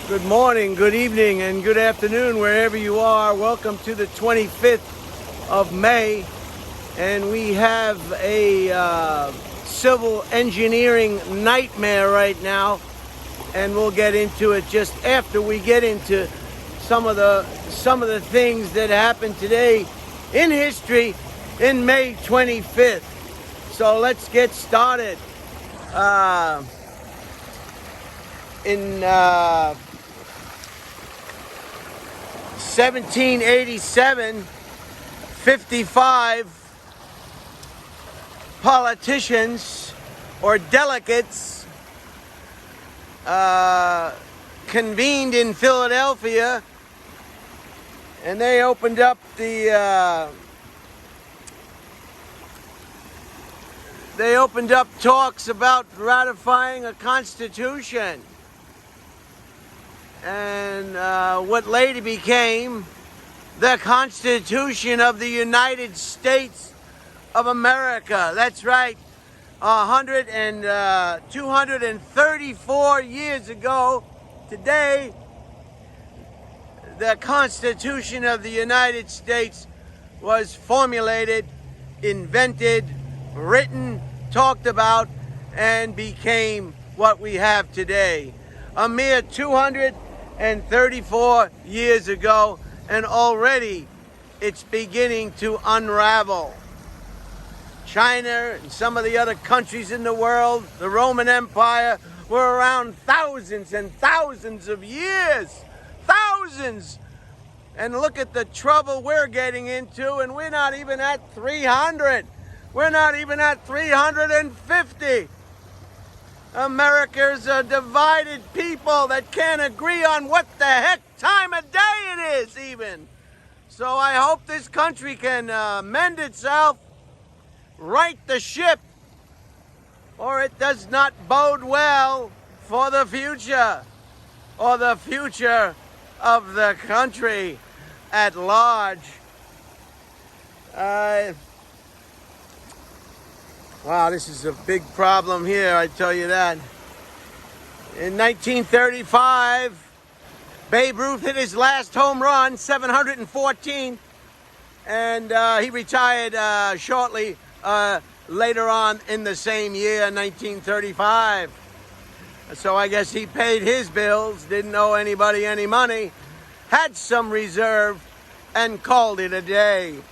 Good morning, good evening, and good afternoon, wherever you are. Welcome to the 25th of May, and we have a civil engineering nightmare right now, and we'll get into it just after we get into some of the things that happened today in history in May 25th. So let's get started. In 1787, 55 politicians or delegates convened in Philadelphia, and they opened up talks about ratifying a constitution. And what later became the Constitution of the United States of America. That's right, 234 years ago today, the Constitution of the United States was formulated, invented, written, talked about, and became what we have today. A mere 234 years ago, and already it's beginning to unravel. China and some of the other countries in the world, the Roman Empire, were around thousands and thousands of years. Thousands! And look at the trouble we're getting into, and we're not even at 300. We're not even at 350. America's a divided people that can't agree on what the heck time of day it is even. So I hope this country can mend itself, right the ship, or it does not bode well for the future, or the future of the country at large. Wow, this is a big problem here, I tell you that. In 1935, Babe Ruth hit his last home run, 714, and he retired shortly later on in the same year, 1935. So I guess he paid his bills, didn't owe anybody any money, had some reserve, and called it a day.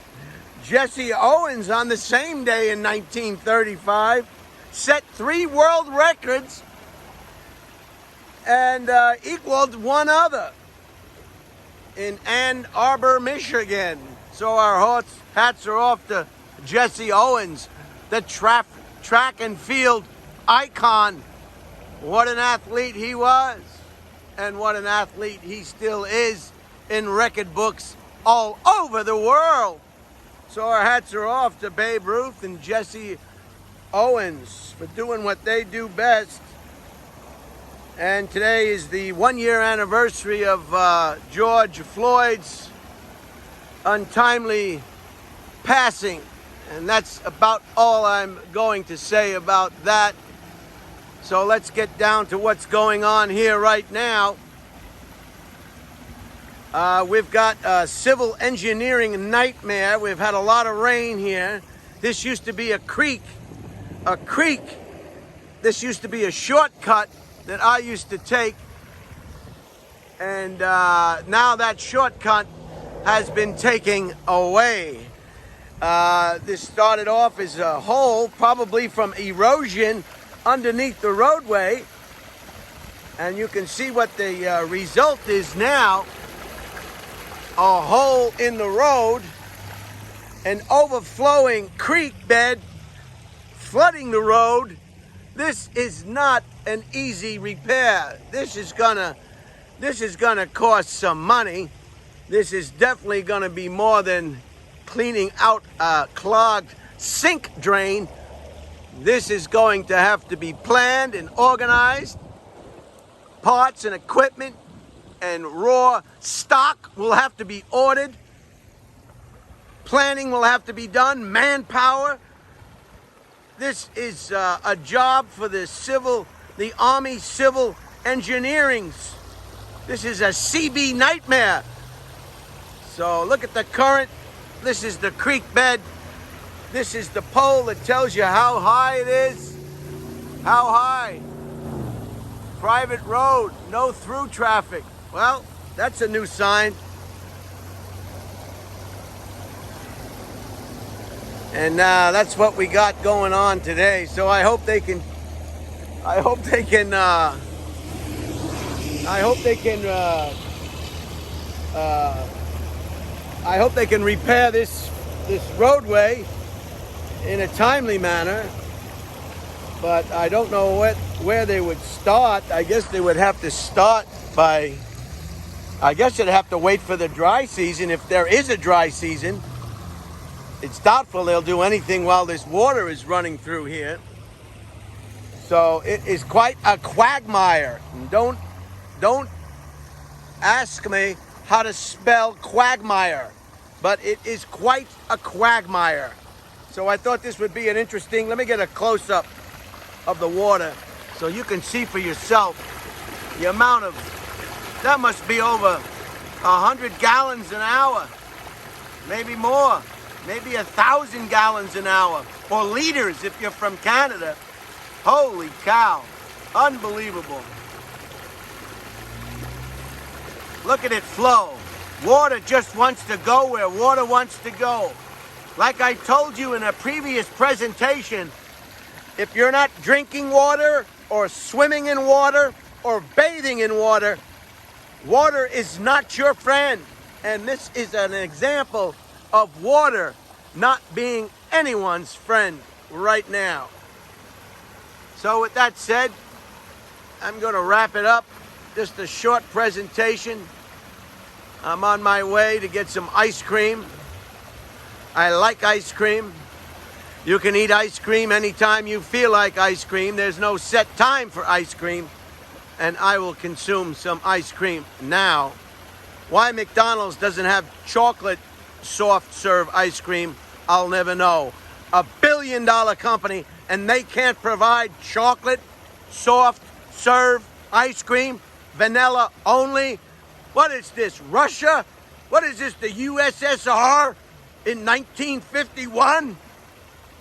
Jesse Owens, on the same day in 1935, set 3 world records and equaled one other in Ann Arbor, Michigan. So our hats are off to Jesse Owens, the track and field icon. What an athlete he was, and what an athlete he still is in record books all over the world. So our hats are off to Babe Ruth and Jesse Owens for doing what they do best. And today is the 1-year anniversary of George Floyd's untimely passing. And that's about all I'm going to say about that. So let's get down to what's going on here right now. We've got a civil engineering nightmare. We've had a lot of rain here. This used to be a creek. This used to be a shortcut that I used to take. And now that shortcut has been taken away. This started off as a hole, probably from erosion underneath the roadway. And you can see what the result is now. A hole in the road, an overflowing creek bed, flooding the road. This is not an easy repair. This is gonna cost some money. This is definitely gonna be more than cleaning out a clogged sink drain. This is going to have to be planned and organized. Parts and equipment and raw stock will have to be ordered. Planning will have to be done. Manpower. This is a job for the Army Civil Engineering's This is a CB nightmare. So look at the current. This is the creek bed. This is the pole that tells you how high it is. How high. Private road, no through traffic. Well, that's a new sign. And that's what we got going on today. So I hope they can repair this roadway in a timely manner. But I don't know where they would start. I guess they would have to start by, I guess they'd have to wait for the dry season. If there is a dry season, it's doubtful they'll do anything while this water is running through here. So it is quite a quagmire. Don't ask me how to spell quagmire, but it is quite a quagmire. So I thought this would be an interesting, let me get a close-up of the water so you can see for yourself the amount of, that must be over 100 gallons an hour, maybe more, maybe 1,000 gallons an hour, or liters if you're from Canada. Holy cow, unbelievable. Look at it flow. Water just wants to go where water wants to go. Like I told you in a previous presentation, if you're not drinking water or swimming in water or bathing in water, water is not your friend. And this is an example of water not being anyone's friend right now. So with that said, I'm going to wrap it up. Just a short presentation. I'm on my way to get some ice cream. I like ice cream. You can eat ice cream anytime you feel like ice cream. There's no set time for ice cream. And I will consume some ice cream now. Why McDonald's doesn't have chocolate soft serve ice cream, I'll never know. $1 billion company, and they can't provide chocolate soft serve ice cream, vanilla only. What is this, Russia? What is this, the USSR in 1951?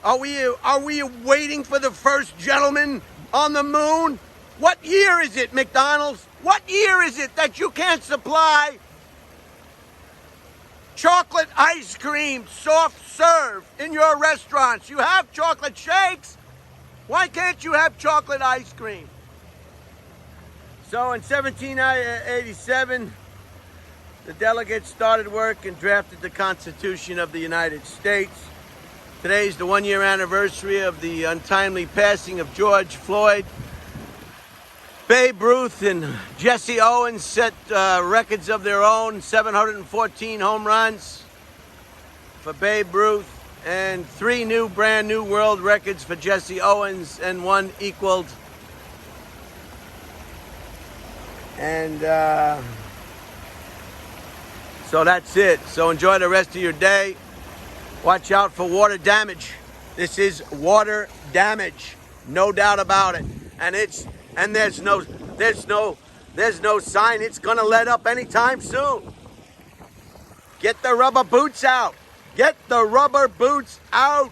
Are we waiting for the first gentleman on the moon? What year is it, McDonald's? What year is it that you can't supply chocolate ice cream soft serve in your restaurants? You have chocolate shakes. Why can't you have chocolate ice cream? So in 1787, the delegates started work and drafted the Constitution of the United States. Today's the one-year anniversary of the untimely passing of George Floyd. Babe Ruth and Jesse Owens set records of their own, 714 home runs for Babe Ruth, and 3 brand new world records for Jesse Owens, and 1 equaled. And so that's it. So enjoy the rest of your day. Watch out for water damage. This is water damage, no doubt about it. And there's no sign it's gonna let up anytime soon. Get the rubber boots out. Get the rubber boots out.